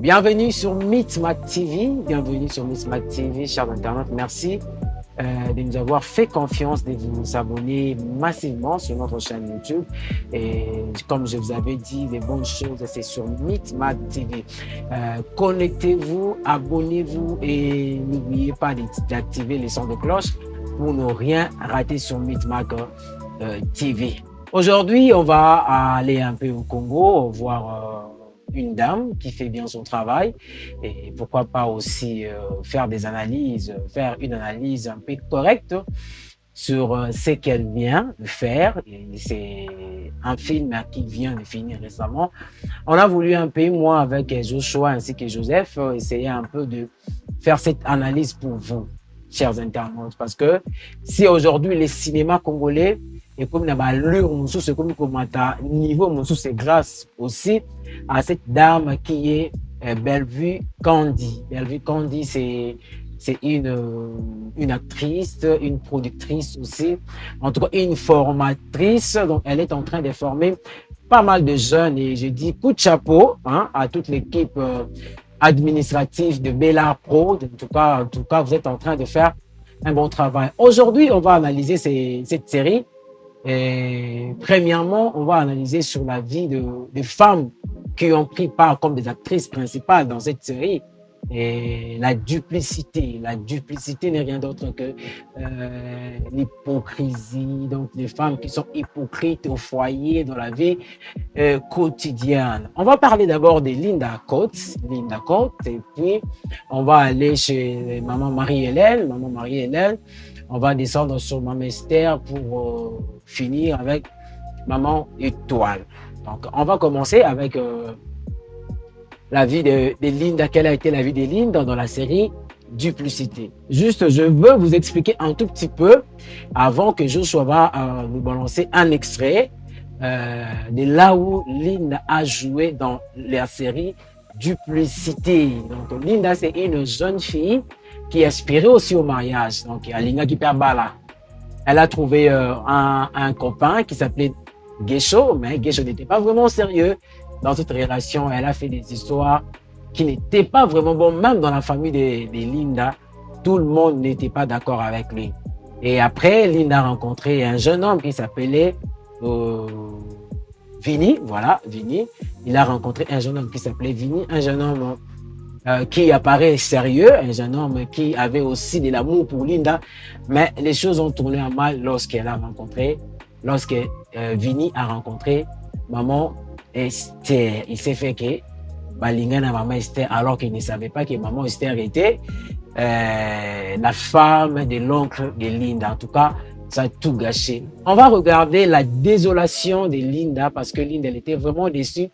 Bienvenue sur Meetmat TV, bienvenue sur Meetmat TV, chers internautes. Merci de nous avoir fait confiance, de vous abonner massivement sur notre chaîne YouTube. Et comme je vous avais dit, les bonnes choses, c'est sur Meetmat TV. Connectez-vous, abonnez-vous et n'oubliez pas d'activer les sons de cloche pour ne rien rater sur Meetmat TV. Aujourd'hui, on va aller un peu au Congo, voir une dame qui fait bien son travail et pourquoi pas aussi faire des analyses, faire une analyse un peu correcte sur ce qu'elle vient de faire. C'est un film qui vient de finir récemment. On a voulu un peu, moi avec Joshua ainsi que Joseph, essayer un peu de faire cette analyse pour vous, chers internautes, parce que si aujourd'hui les cinémas congolais et comme n'a pas l'allure, c'est comme à niveau, c'est grâce aussi à cette dame qui est Bellevue Kandi. Bellevue Kandi, c'est une actrice, une productrice aussi, en tout cas une formatrice. Donc elle est en train de former pas mal de jeunes et je dis coup de chapeau à toute l'équipe administrative de Bellart Pro. En tout cas, vous êtes en train de faire un bon travail. Aujourd'hui, on va analyser cette série. Et premièrement, on va analyser sur la vie des femmes qui ont pris part comme des actrices principales dans cette série. Et la duplicité n'est rien d'autre que l'hypocrisie. Donc, les femmes qui sont hypocrites au foyer, dans la vie quotidienne. On va parler d'abord de Linda Coates, et puis on va aller chez Maman Marie-Hélène. On va descendre sur Maman Esther pour finir avec Maman Étoile. Donc, on va commencer avec la vie de Linda. Quelle a été la vie de Linda dans la série Duplicité? Juste, je veux vous expliquer un tout petit peu avant que Joshua va nous balancer un extrait de là où Linda a joué dans la série Duplicité. Donc, Linda, c'est une jeune fille qui aspirait aussi au mariage. Donc, Linda qui perd bala. Elle a trouvé un copain qui s'appelait Gesho, mais Gesho n'était pas vraiment sérieux dans cette relation. Elle a fait des histoires qui n'étaient pas vraiment bonnes, même dans la famille de Linda. Tout le monde n'était pas d'accord avec lui. Et après, Linda a rencontré un jeune homme qui s'appelait Vinny. Voilà, Vinny. Il a rencontré un jeune homme qui s'appelait Vinny, un jeune homme qui apparaît sérieux, un jeune homme qui avait aussi de l'amour pour Linda, mais les choses ont tourné à mal lorsque Vinny a rencontré Maman Esther. Il s'est fait que Balinga na Maman Esther, alors qu'il ne savait pas que Maman Esther était la femme de l'oncle de Linda. En tout cas, ça a tout gâché. On va regarder la désolation de Linda parce que Linda, elle était vraiment déçue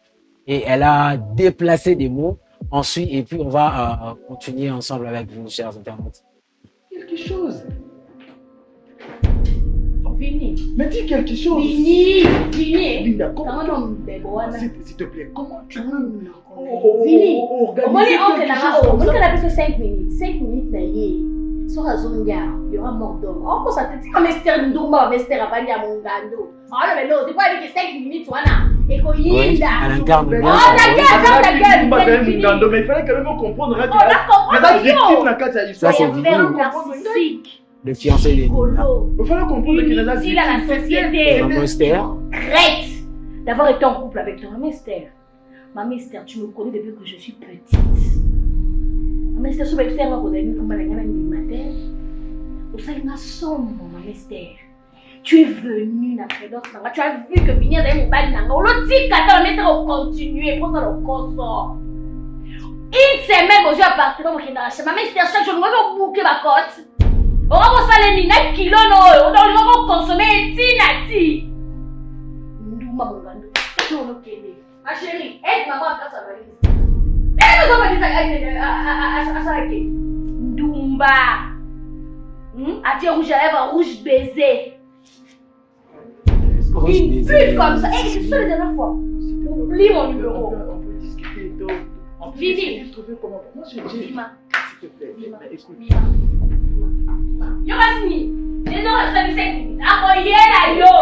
et elle a déplacé des mots. Ensuite, et puis on va continuer ensemble avec vous, chers internautes. Quelque chose. Vini. Mais dis quelque chose. Vini. Linda, comment s'il te plaît, comment tu veux Vini. organiser quelque chose 5 minutes. 5 minutes, sur la zone, il y aura mort d'homme. On peut s'attendre à Mester Ndouma, Mester Avani à Mongando. Ah non, mais non, c'est pas avec 5 minutes, voilà. Et qu'on y est là. Elle incarne bien. Oh, la gueule. Mais il fallait quand même comprendre. On va comprendre. La victime n'a qu'à l'histoire. Ça, c'est narcissique. Le fiancé de Linda. Il fallait comprendre qu'il y a la victime. La société. Maman Esther. Arrête d'avoir été en couple avec toi, Maman Esther. Maman Esther, tu me connais depuis que je suis petite. Maman Esther, si vous avez fait un peu comme la gamme du matin, vous savez, ma somme, Maman Esther. Tu es venu dans la prédence, tu as vu que venir dans mon bal, on dit qu'attends, mais on continue, pour ça le corps. Une semaine, je vais partir dans mon génération. Maman Esther, chaque jour, on va boucler ma côte. On va saler 9 kilos, on va consommer Tinati. Nous, maman, ma chérie, aide maman à faire sa valise. Ndumba. Attire rouge à lèvres, rouge baiser. Une pute comme ça. Et c'est ça la dernière fois. Oublie mon numéro. On peut discuter d'autres. Vivi. Moi, j'ai Vima. s'il te plaît, écoute. Yo, Rasmi. Les gens ont fait 5 minutes. Envoyez la yo.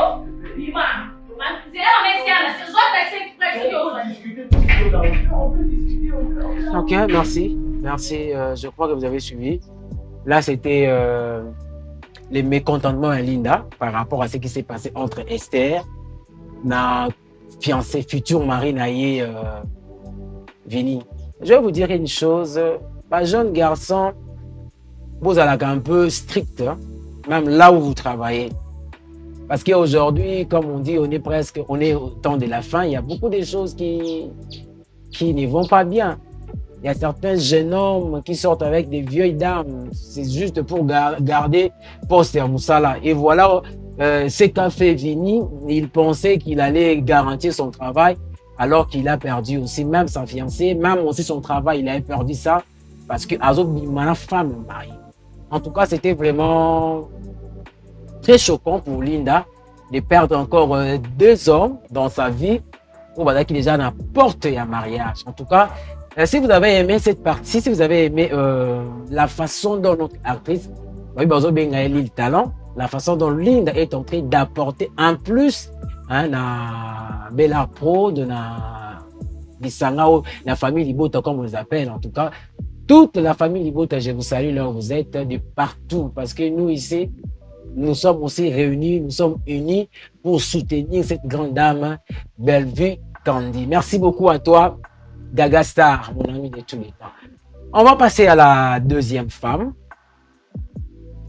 Vima. C'est là, on est scared. C'est soit t'as 5 minutes. On peut discuter. Ok, merci. Merci. Je crois que vous avez suivi. Là, c'était les mécontentements à Linda par rapport à ce qui s'est passé entre Esther, ma fiancée, future mari, Naye, Vini. Je vais vous dire une chose. Ma jeune garçon, vous allez un peu strict, hein, même là où vous travaillez. Parce qu'aujourd'hui, comme on dit, on est au temps de la fin. Il y a beaucoup de choses qui ne vont pas bien. Il y a certains jeunes hommes qui sortent avec des vieilles dames. C'est juste pour garder poster Moussala. Et voilà ce qu'a fait Vini. Il pensait qu'il allait garantir son travail alors qu'il a perdu aussi même sa fiancée, même aussi son travail. Il a perdu ça parce que ma femme est mariée. En tout cas, c'était vraiment très choquant pour Linda de perdre encore 2 hommes dans sa vie pour voir qu'il déjà n'apporte un mariage. En tout cas, si vous avez aimé cette partie, si vous avez aimé la façon dont notre actrice, le talent, la façon dont Linda est en train d'apporter en plus la Bella Pro de la famille Libota, comme on les appelle, en tout cas, toute la famille Libota, je vous salue là où vous êtes, de partout, parce que nous ici, nous sommes aussi réunis, nous sommes unis pour soutenir cette grande dame, Bellevue Candy. Merci beaucoup à toi, Gaga Star, mon ami de tous les temps. On va passer à la deuxième femme.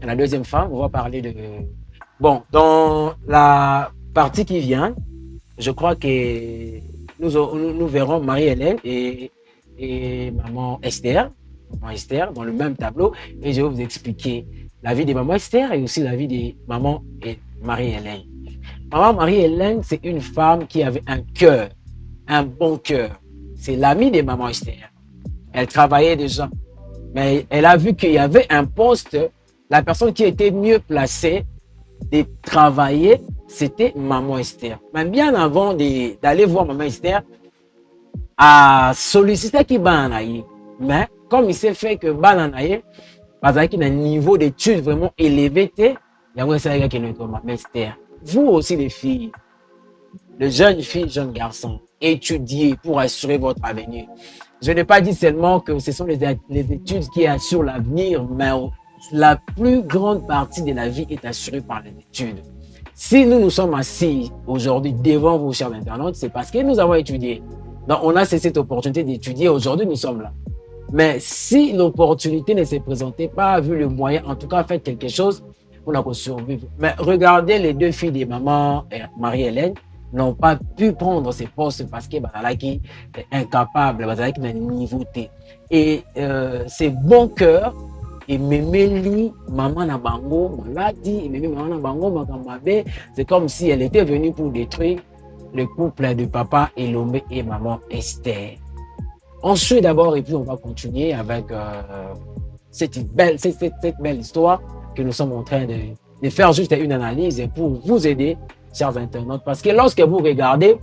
À la deuxième femme, on va parler de... Bon, dans la partie qui vient, je crois que nous verrons Marie-Hélène et maman Esther dans le même tableau. Et je vais vous expliquer la vie de maman Esther et aussi la vie de maman et Marie-Hélène. Maman Marie-Hélène, c'est une femme qui avait un cœur, un bon cœur. C'est l'amie de maman Esther. Elle travaillait déjà. Mais elle a vu qu'il y avait un poste, la personne qui était mieux placée de travailler, c'était maman Esther. Mais bien avant d'aller voir maman Esther, a sollicité qui bananaye. Mais comme il s'est fait que bananaye, parce qu'il a un niveau d'études vraiment élevé, il y a un gars qui est maman Esther. Vous aussi les filles, les jeunes filles, jeunes garçons, étudiez pour assurer votre avenir. Je n'ai pas dit seulement que ce sont les études qui assurent l'avenir, mais la plus grande partie de la vie est assurée par les études. Si nous nous sommes assis aujourd'hui devant vous, chers internautes, c'est parce que nous avons étudié. Donc, on a cette opportunité d'étudier. Aujourd'hui, nous sommes là. Mais si l'opportunité ne s'est présentée pas, vu le moyen, en tout cas, faites quelque chose pour la survivre. Mais regardez les deux filles de maman et Marie-Hélène n'ont pas pu prendre ces postes parce que Bazalaki est incapable, Bazalaki n'a niveau T. Et c'est bon cœur. Et Memeli, maman na bango, maladie, et même maman na bango, makambabe, c'est comme si elle était venue pour détruire le couple de papa Elombe et maman Esther. Ensuite d'abord, et puis on va continuer avec cette belle histoire que nous sommes en train de faire juste une analyse pour vous aider, chers internautes. Parce que lorsque vous regardez,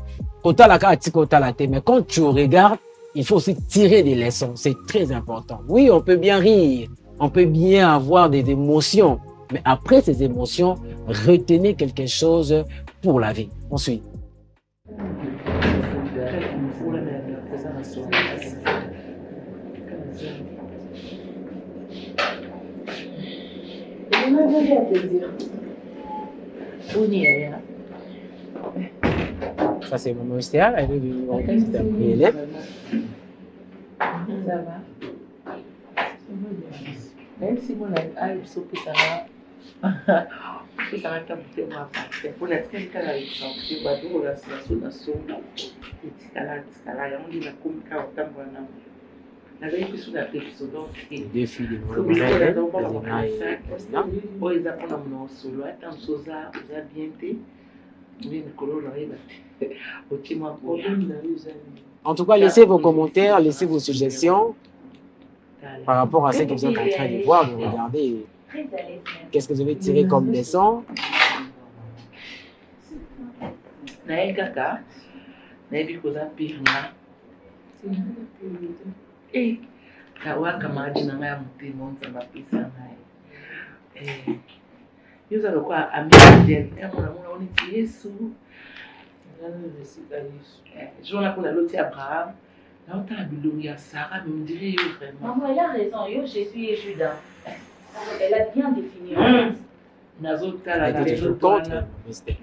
mais quand tu regardes, il faut aussi tirer des leçons. C'est très important. Oui, on peut bien rire. On peut bien avoir des émotions, mais après ces émotions, retenez quelque chose pour la vie. Ensuite. Ça, c'est maman Esther. Elle est venue en plus, c'est un PLF. Ça va. Même si mon âme se pousse à la table de ma part, pour la tête à la licence, c'est pas de la situation, et Ticala, on dit la comica au Tambana. La veille sur la épisode, les deux filles de maman Esther, oh, ils apprennent à mon solo, attends, Sosa, vous avez bien été, mais le colon arrive au Timor. En tout cas, laissez vos commentaires, laissez vos suggestions par rapport à ce que vous êtes en train de voir, de regarder. Qu'est-ce que vous avez tiré comme leçon? Nae kaka, nae bikoza pirna. Eh, kawaka maji na ngaya mutimo nzamba pisa nae. Yuza lokwa ambiel, kama unaona Yesu. Jour là pour la lotie Abraham, Sarah me dirait vraiment. Maman, elle a raison. Yo, Jésus et Judas. Elle a bien défini. Nazotala na lezotwana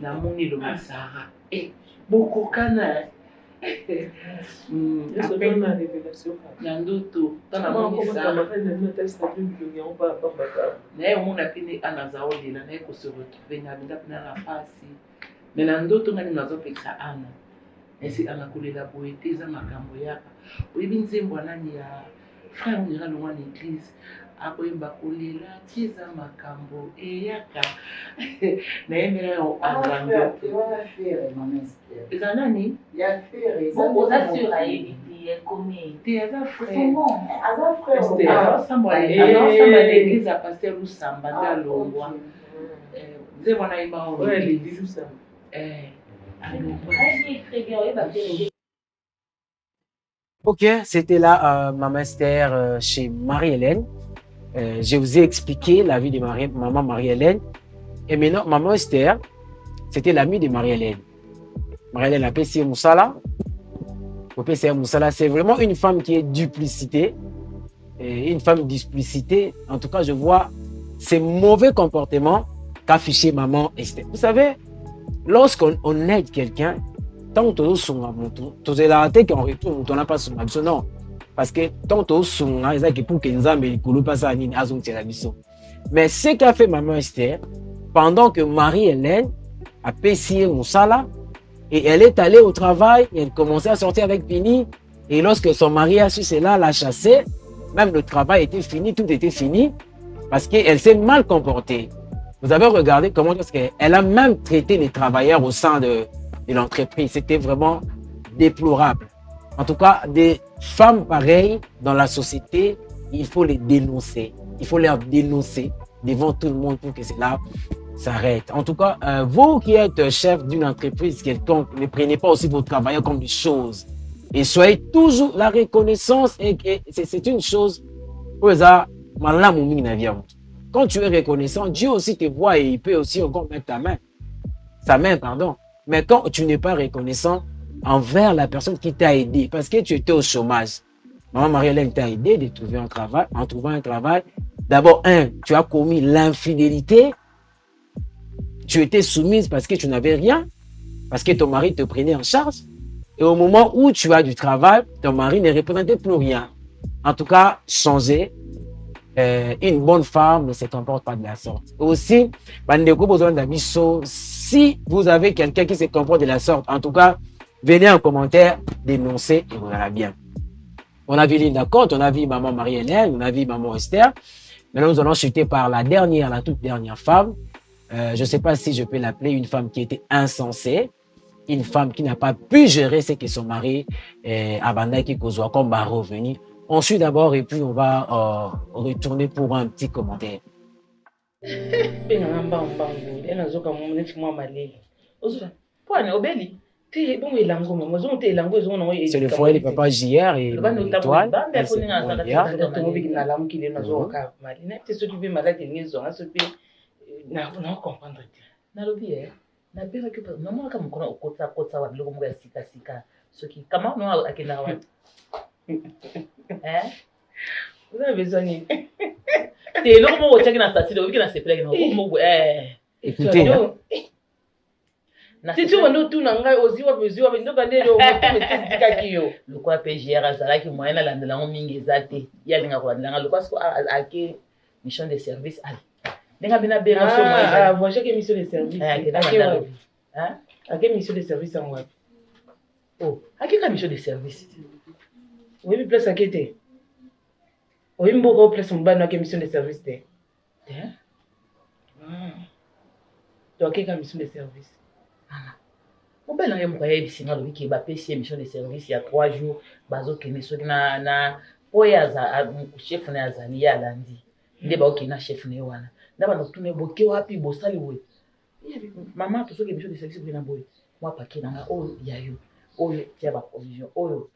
na moni lo Sarah. Beaucoup kana. Appelle ma révélation. Na ndoto tana moni Sarah. Na on a pini anazao lela na ko se retrouver na binda pina na pasi. Mais na ndoto ngani nazopekisa ana. Esi anakolela boete za makambo yaka. Oyebi nzembo nani ya frère on ira loin l'église. Akoyemba kolela tiza makambo eyaka. Na yemera o aganga. Eza nani? Ya frère. Bon, ça sur a évité comme Te aza frère. comment? Aza frère. Alors samba l'église a passé lu samba da longwa. Nzembo na yemba o. Ouais, l'église ça. Très bien, oui, bah, Ok, c'était là Maman Esther chez Marie-Hélène. Je vous ai expliqué la vie de Maman Marie-Hélène. Et maintenant, Maman Esther, c'était l'amie de Marie-Hélène. Marie-Hélène a PCA Moussala. PCA Moussala, c'est vraiment une femme qui est duplicité. Et une femme duplicité, en tout cas, je vois ces mauvais comportements qu'affichait Maman Esther. Vous savez, lorsqu'on aide quelqu'un, tant que tu es là, qu'on retourne, on n'a pas son action, non. Parce que tant que tu es là, pour que nous ayons pas ça, mais ce qu'a fait Maman Esther, pendant que Marie-Hélène a payé Moussala, et elle est allée au travail, et elle commençait à sortir avec Pini, et lorsque son mari a su cela, l'a chassée, même le travail était fini, tout était fini, parce qu'elle s'est mal comportée. Vous avez regardé comment est-ce qu'elle a même traité les travailleurs au sein de l'entreprise. C'était vraiment déplorable. En tout cas, des femmes pareilles dans la société, il faut les dénoncer. Il faut les dénoncer devant tout le monde pour que cela s'arrête. En tout cas, vous qui êtes chef d'une entreprise quelconque, ne prenez pas aussi vos travailleurs comme des choses. Et soyez toujours la reconnaissance. Et c'est une chose. Quand tu es reconnaissant, Dieu aussi te voit et il peut aussi encore mettre sa main, pardon. Mais quand tu n'es pas reconnaissant envers la personne qui t'a aidé, parce que tu étais au chômage, Maman Marie-Hélène t'a aidé de trouver un travail. En trouvant un travail, d'abord, tu as commis l'infidélité. Tu étais soumise parce que tu n'avais rien, parce que ton mari te prenait en charge. Et au moment où tu as du travail, ton mari ne représentait plus rien. En tout cas, changer. Une bonne femme ne se comporte pas de la sorte. Aussi, si vous avez quelqu'un qui se comporte de la sorte, en tout cas, venez en commentaire, dénoncer et vous verrez bien. On a vu Linda Cote, on a vu Maman Marie-Hélène, on a vu Maman Esther. Maintenant, nous allons chuter par la toute dernière femme. Je ne sais pas si je peux l'appeler une femme qui était insensée, une femme qui n'a pas pu gérer ce que son mari abandonné, qui causera comme va revenir. On suit d'abord et puis on va retourner pour un petit commentaire. C'est le foyer de papa JR et l'étoile. Vous avez besoin de... T'es là, comment vous checkez dans ta tête, vous avez besoin de... Écoutez, si tu veux tout nanga aussi wa besoin wa ndoka ndelo metika kiyo lokwa PGR azalaki moyen la ndela mingi ezate ya linga ko ndanga lokwa sko ake mission de service ali ndinga bina bera so moyen voyage que mission de service ake mission de service en wapi oh ake ka mission de service oui bi place akete oui mboko place mbana ake mission de service te donc ake ka mission de service. Mon père n'a pas eu de qui va payer mission de service il y a 3 jours. Bazo qui est na poyaza chef na azali ya lundi. Nde ba okina chef ne wana. Ndaba nokune boke wapi bosali we. Maman to so que mission de service bina boy. Moi pa kina o yayo. O tia ba provision. O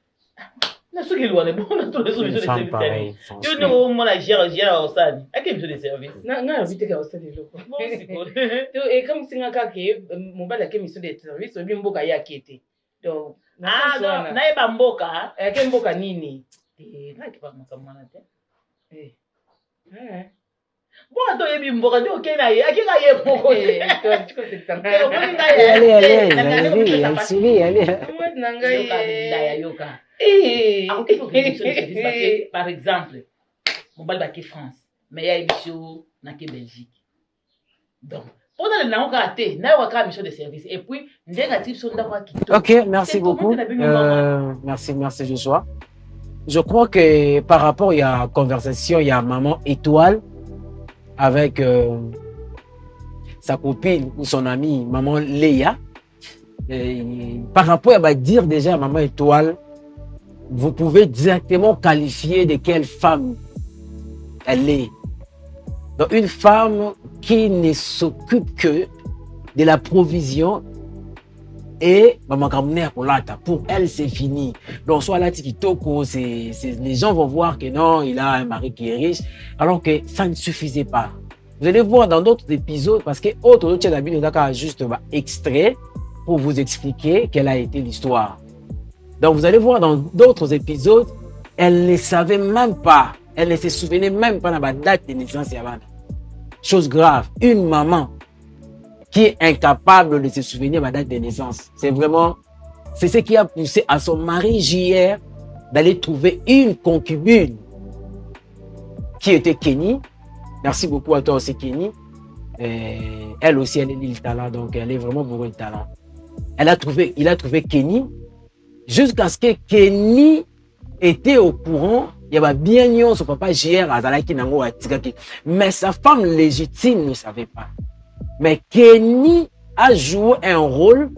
na so que lui wana bon na to les mission de service. Tu ne au moins la gère au sani. A quelle mission de service? Na vite que au sani loko. Bon c'est cool. Et comme singa ka ke mon ba la mission de service, obi mboka ya kete. Donc Ah, donc, naïba mboka. Quel mboka nini? Là, tu vas me bon, toi, il y a une bourrade, ok, là, il y a un moko. Elle suit, Par exemple, mon bal qui France, mais il y a une mission dans la Belgique. Donc, pendant le temps, on a été, on a une mission de service. Et puis, négatif, son d'avoir quitté. Ok, merci beaucoup. Merci Joshua. Je crois que par rapport, il y a conversation, il y a Maman Étoile avec sa copine ou son amie, Maman Léa. Par rapport, elle va dire déjà Maman Étoile, vous pouvez directement qualifier de quelle femme elle est. Donc, une femme qui ne s'occupe que de la provision et pour elle, c'est fini. Donc, soit là, Tikitoko, les gens vont voir que non, il a un mari qui est riche, alors que ça ne suffisait pas. Vous allez voir dans d'autres épisodes, parce que autre juste extrait pour vous expliquer quelle a été l'histoire. Donc, vous allez voir dans d'autres épisodes, elle ne savait même pas, elle ne se souvenait même pas de la date de naissance. Chose grave, une maman qui est incapable de se souvenir de la date de naissance. C'est ce qui a poussé à son mari JR d'aller trouver une concubine qui était Kenny. Merci beaucoup à toi aussi, Kenny. Elle aussi, elle est le talent, donc elle est vraiment bourrée de talent. Il a trouvé Kenny jusqu'à ce que Kenny était au courant. Il y avait bien son papa JR Azalaki Nango Atikaki. Mais sa femme légitime ne savait pas. Mais Kenny a joué un rôle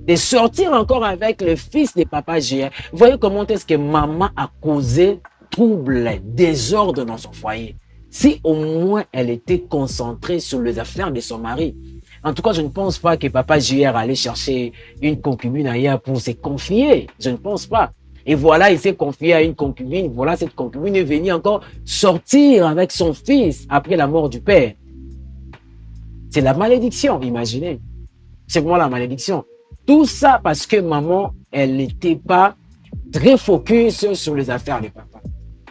de sortir encore avec le fils de papa JR. Vous voyez comment est-ce que maman a causé trouble, désordre dans son foyer. Si au moins elle était concentrée sur les affaires de son mari. En tout cas, je ne pense pas que papa JR allait chercher une concubine ailleurs pour se confier. Je ne pense pas. Et voilà, il s'est confié à une concubine. Voilà, cette concubine est venue encore sortir avec son fils après la mort du père. C'est la malédiction, imaginez. C'est vraiment la malédiction. Tout ça parce que maman, elle n'était pas très focus sur les affaires de papa.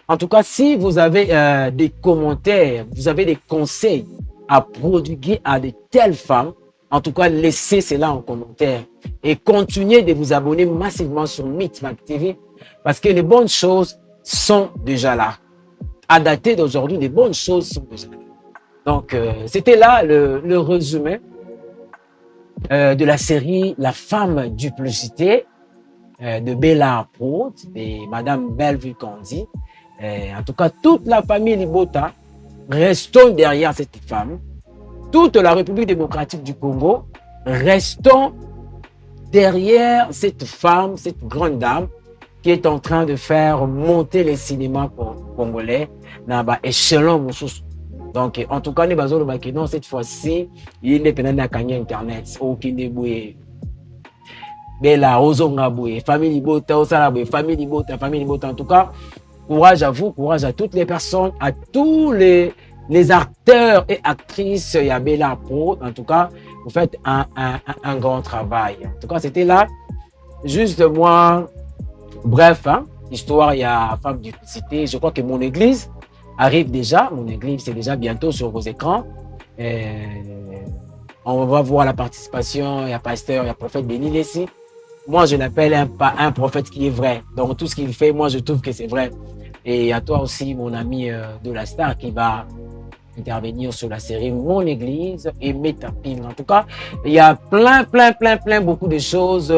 En tout cas, si vous avez des commentaires, vous avez des conseils à prodiguer à de telles femmes, en tout cas, laissez cela en commentaire. Et continuez de vous abonner massivement sur Micmac TV parce que les bonnes choses sont déjà là. À dater d'aujourd'hui, les bonnes choses sont déjà là. Donc, c'était là le résumé de la série La femme duplicité de Bella Prod et Madame Bellevue Candy. En tout cas, toute la famille Libota, restons derrière cette femme. Toute la République démocratique du Congo, restons derrière cette femme, cette grande dame qui est en train de faire monter les cinémas congolais dans l'échelon. Donc, en tout cas, les bazos le non, cette fois-ci, il est pénal à gagner Internet. Aucun déboué. Mais là, Ozonga boué, famille Bota, Osala famille Bota. En tout cas, courage à vous, courage à toutes les personnes, à tous les acteurs et actrices. Il y a Bella Pro. En tout cas, vous faites un grand travail. En tout cas, c'était là. Juste moi, bref, hein, histoire, il y a femme duplicité. Je crois que mon église arrive déjà. Mon église, c'est déjà bientôt sur vos écrans. On va voir la participation. Il y a pasteur, il y a prophète Denis Lessi. Moi, je l'appelle un prophète qui est vrai. Donc, tout ce qu'il fait, moi, je trouve que c'est vrai. Et à toi aussi, mon ami de la star, qui va intervenir sur la série Mon Église et Métapile. En tout cas, il y a plein, beaucoup de choses,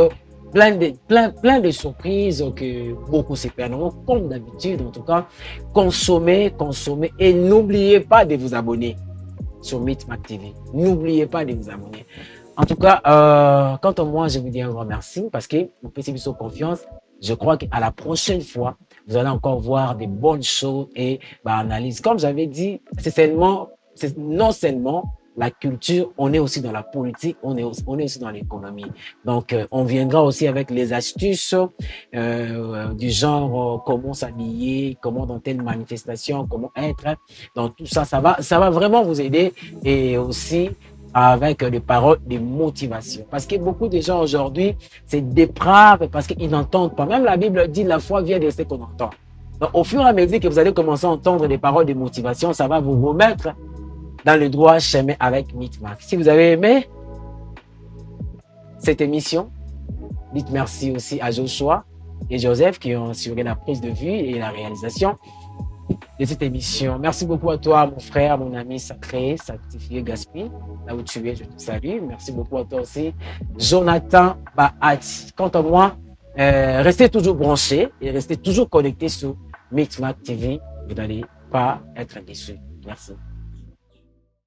plein de surprises que beaucoup se perdront, comme d'habitude. En tout cas, consommez et n'oubliez pas de vous abonner sur Micmac TV. N'oubliez pas de vous abonner. En tout cas, quant à moi, je vous dis un grand merci parce que vous faites sur confiance. Je crois qu'à la prochaine fois, vous allez encore voir des bonnes choses et analyses. Comme j'avais dit, c'est non seulement la culture, on est aussi dans la politique, on est aussi dans l'économie. Donc, on viendra aussi avec les astuces du genre comment s'habiller, comment dans telle manifestation, comment être. Donc, tout ça, ça va vraiment vous aider et aussi avec des paroles de motivation. Parce que beaucoup de gens aujourd'hui, c'est dépravent parce qu'ils n'entendent pas. Même la Bible dit la foi vient de ce qu'on entend. Donc, au fur et à mesure que vous allez commencer à entendre des paroles de motivation, ça va vous remettre dans le droit chemin avec Meetmark. Si vous avez aimé cette émission, dites merci aussi à Joshua et Joseph qui ont assuré la prise de vue et la réalisation de cette émission. Merci beaucoup à toi, mon frère, mon ami sacré, sanctifié Gaspy, là où tu es, je te salue. Merci beaucoup à toi aussi, Jonathan Bahati. Quant à moi, restez toujours branchés et restez toujours connectés sur Meetmark TV. Vous n'allez pas être déçus. Merci.